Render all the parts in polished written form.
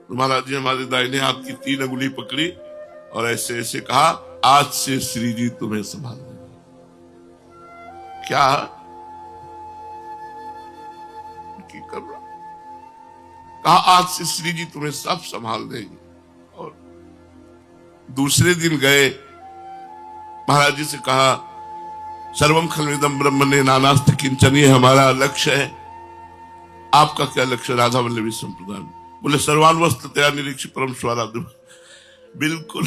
तो महाराज जी हमारे दाहिने हाथ की 3 अंगुली पकड़ी और ऐसे ऐसे कहा, आज से श्री जी तुम्हें संभाल लेंगे। क्या की कर रहा, कहा आज से श्री जी तुम्हें सब संभाल देंगे। और दूसरे दिन गए, महाराज जी से कहा, सर्वम खलविदम ब्रह्मणे नानास्ति किंचन, ये हमारा लक्ष्य है, आपका क्या लक्ष्य? राधा वल्लभी संप्रदान। बोले सर्वान्वस्ततया निरीक्ष परम स्वाराध्य। बिल्कुल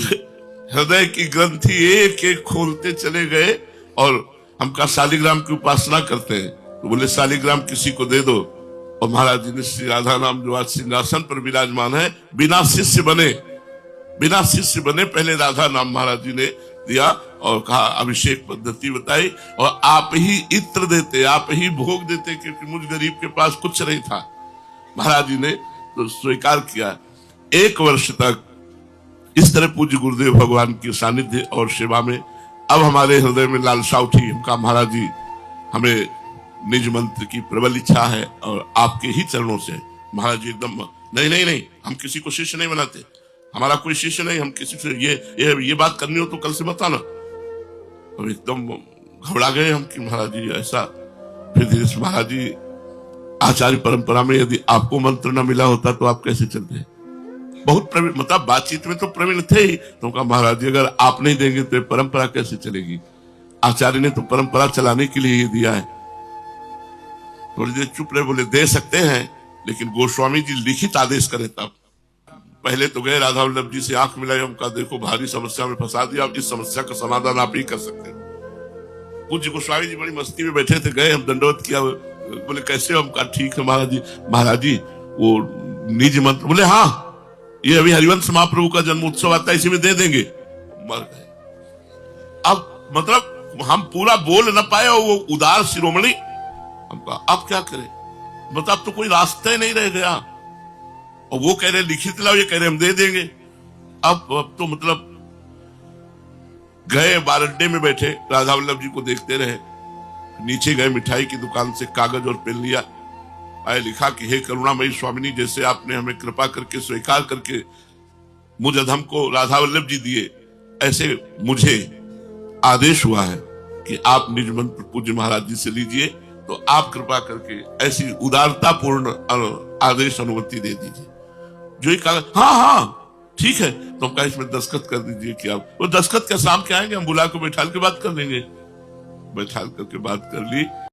हृदय की ग्रंथि एक एक खोलते चले गए। और हम का शालिग्राम की उपासना करते हैं, तो बोले शालिग्राम किसी को दे दो। और महाराज जी ने श्री राधा नाम जो आज सिंहासन पर विराजमान है, बिना शिष्य बने पहले राधा नाम महाराज जी ने दिया और कहा अभिषेक पद्धति बताई, और आप ही इत्र देते, आप ही भोग देते, क्योंकि मुझ गरीब के पास कुछ नहीं था। महाराज जी ने तो स्वीकार किया। 1 वर्ष तक इस तरह पूज्य गुरुदेव भगवान के सानिध्य और सेवा में अब हमारे हृदय में लालसा उठी। हमका महाराज जी हमें निज मंत्र की प्रबल इच्छा है और आपके ही चरणों से। महाराज जी एकदम नहीं, हम किसी को शिष्य नहीं बनाते, हमारा कोई शिष्य नहीं, हम किसी से ये बात करनी हो तो कल से बताना। और एकदम घबरा गए हम कि महाराज जी ऐसा। फिर धीरे से महाराज जी आचार्य परंपरा में यदि आपको मंत्र न मिला होता तो आप कैसे चलते? बहुत प्रवीण, मतलब बातचीत में तो प्रवीण थे ही। तो कहा महाराज जी अगर आप नहीं देंगे तो परंपरा कैसे चलेगी? आचार्य ने तो परंपरा चलाने के लिए ये दिया है। थोड़ी देर चुप रहे, बोले दे सकते हैं, लेकिन गोस्वामी जी लिखित आदेश करें तब। पहले तो गए राधा वल्लभ जी से आंख मिलाई, हम कहा देखो भारी समस्या में फंसा दिया, अब इस समस्या का समाधान आप ही कर सकते हैं। पूज्य गोस्वामी जी बड़ी मस्ती में बैठे थे, गए हम दंडवत किया, बोले कैसे? हम कहा ठीक है महाराज जी वो निज मंत्र। बोले हाँ, ये अभी हरिवंश महाप्रभु का जन्म उत्सव आता है, इसी में दे देंगे। मर गए। अब मतलब हम पूरा बोल न पाए और वो उदार शिरोमणि, हम कहा अब क्या करें? मतलब तो कोई रास्ता ही नहीं रह गया। और वो कह रहे लिखित लाओ, ये कह रहे हम दे देंगे। अब तो मतलब गए, बारड्डे में बैठे, राधा वल्लभ जी को देखते रहे। नीचे गए, मिठाई की दुकान से कागज और पेन लिया, आए लिखा कि हे करुणामयी स्वामिनी, जैसे आपने हमें कृपा करके स्वीकार करके मुझ अधम को राधा वल्लभ जी दिए, ऐसे मुझे आदेश हुआ है कि आप निज मंत्र पूज्य महाराज जी से लीजिए, तो आप कृपा करके ऐसी उदारता पूर्ण आदेश अनुमति दे दीजिए। जो ही कहा हाँ ठीक है, तो हम कहा इसमें दस्तखत कर दीजिए कि आप। वो दस्तखत क्या शाम के आएंगे, हम बुला को बैठाल के बात कर लेंगे। बैठाल करके बात कर ली।